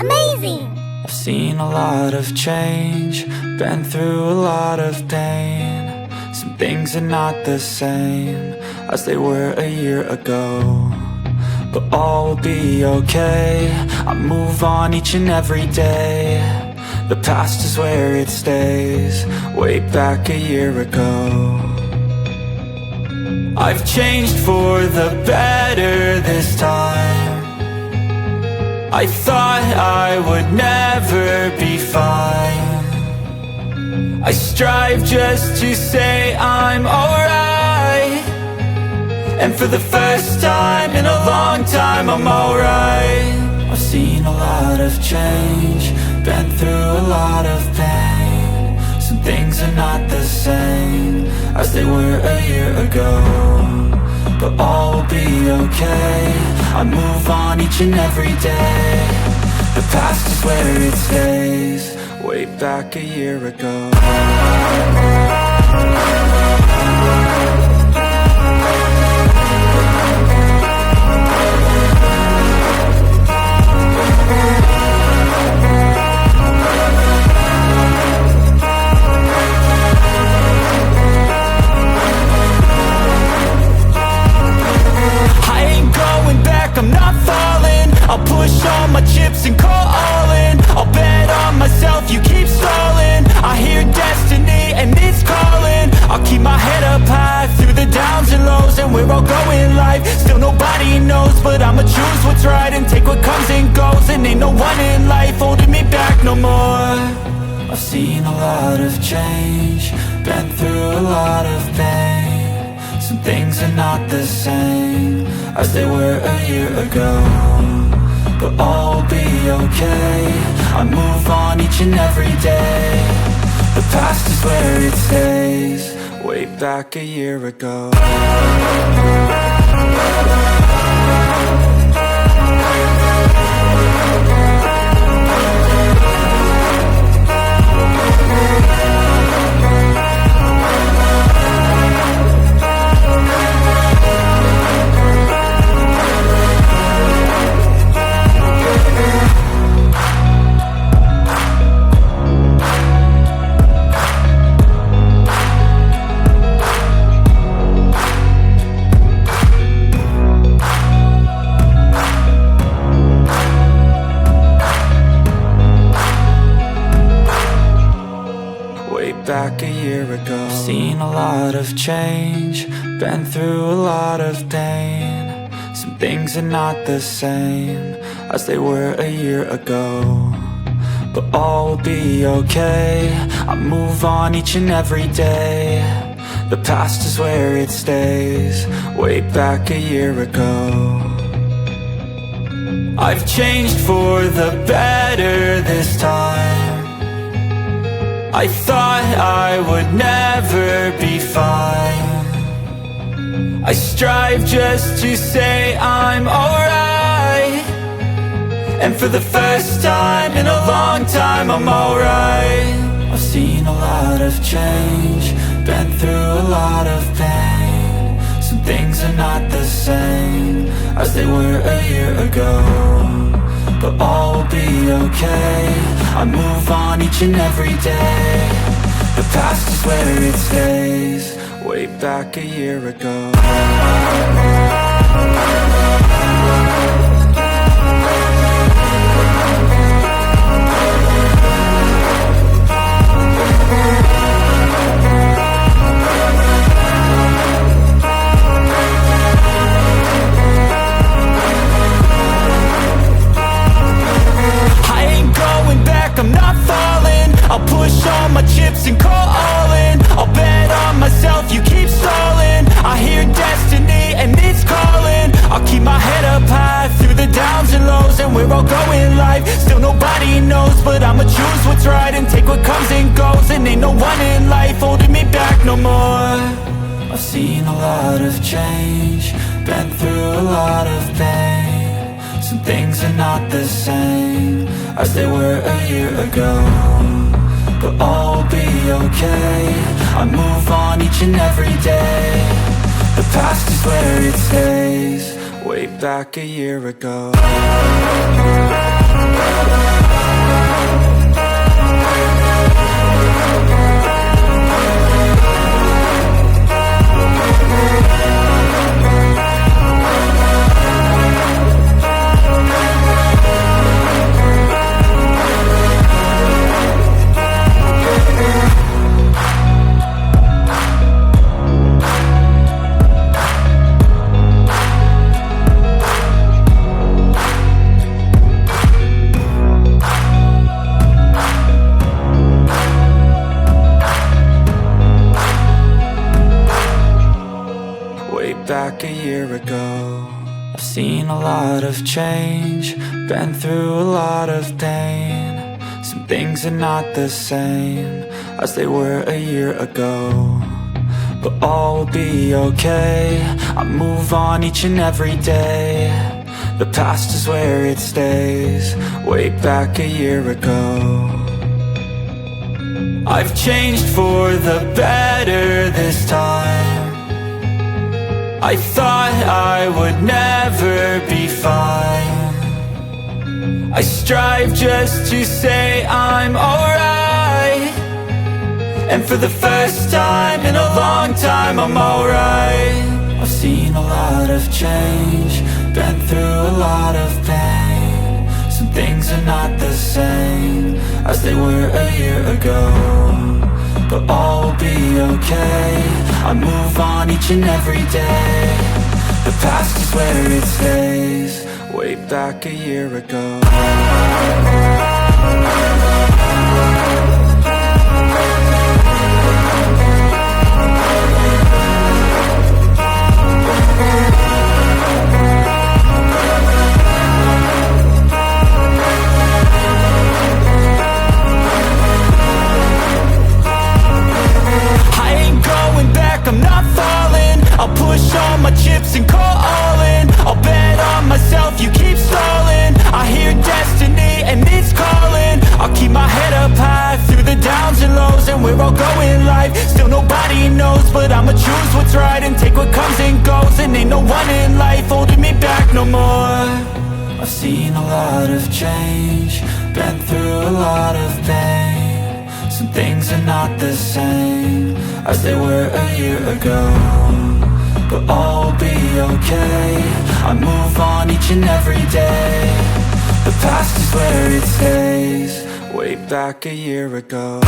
Amazing! I've seen a lot of change, been through a lot of pain. Some things are not the same as they were a year ago, but all will be okay. I move on each and every day. The past is where it stays, way back a year ago. I've changed for the better this time. I thought I would never be fine. I strive just to say I'm alright, and for the first time in a long time I'm alright. I've seen a lot of change, been through a lot of pain. Some things are not the same as they were a year ago, but all will be okay. I move on each and every day. The past is where it stays, way back a year ago. I'm not falling, I'll push all my chips and call all in. I'll bet on myself, you keep stalling. I hear destiny and it's calling. I'll keep my head up high through the downs and lows, and where I'll go in life, still nobody knows. But I'ma choose what's right and take what comes and goes, and ain't no one in life holding me back no more. I've seen a lot of change, been through a lot of pain. Some things are not the same as they were a year ago, but all will be okay. I move on each and every day. The past is where it stays, way back a year ago. Back a year ago, seen a lot of change, been through a lot of pain. Some things are not the same as they were a year ago, but all will be okay. I move on each and every day. The past is where it stays, way back a year ago. I've changed for the better this time. I thought I would never be fine. I strive just to say I'm alright, and for the first time in a long time I'm alright. I've seen a lot of change, been through a lot of pain. Some things are not the same as they were a year ago, but all will be okay. I move on each and every day. The past is where it stays, way back a year ago. I'm not falling, I'll push all my chips and call all in. I'll bet on myself, you keep stalling. I hear destiny and it's calling. I'll keep my head up high through the downs and lows, and where I'll go in life, still nobody knows. But I'ma choose what's right and take what comes and goes, and ain't no one in life holding me back no more. I've seen a lot of change, been through a lot of pain. Some things are not the same as they were a year ago, but all will be okay. I move on each and every day. The past is where it stays, way back a year ago. back a year ago. I've seen a lot of change, been through a lot of pain. Some things are not the same as they were a year ago, but all will be okay. I move on each and every day. The past is where it stays, way back a year ago. I've changed for the better this time. I thought I would never be fine. I strive just to say I'm alright, and for the first time in a long time I'm alright. I've seen a lot of change, been through a lot of pain. Some things are not the same as they were a year ago, but all will be okay. I move on each and every day. The past is where it stays, way back a year ago. I'm not falling, I'll push all my chips and call all in. I'll bet on myself, you keep stalling. I hear destiny and it's calling. I'll keep my head up high through the downs and lows, and we're all going life. Still nobody knows, but I'ma choose what's right and take what comes and goes. And ain't no one in life holding me back no more. I've seen a lot of change, been through a lot of pain. Some things are not the same as they were a year ago, but all will be okay. I move on each and every day. The past is where it stays, way back a year ago.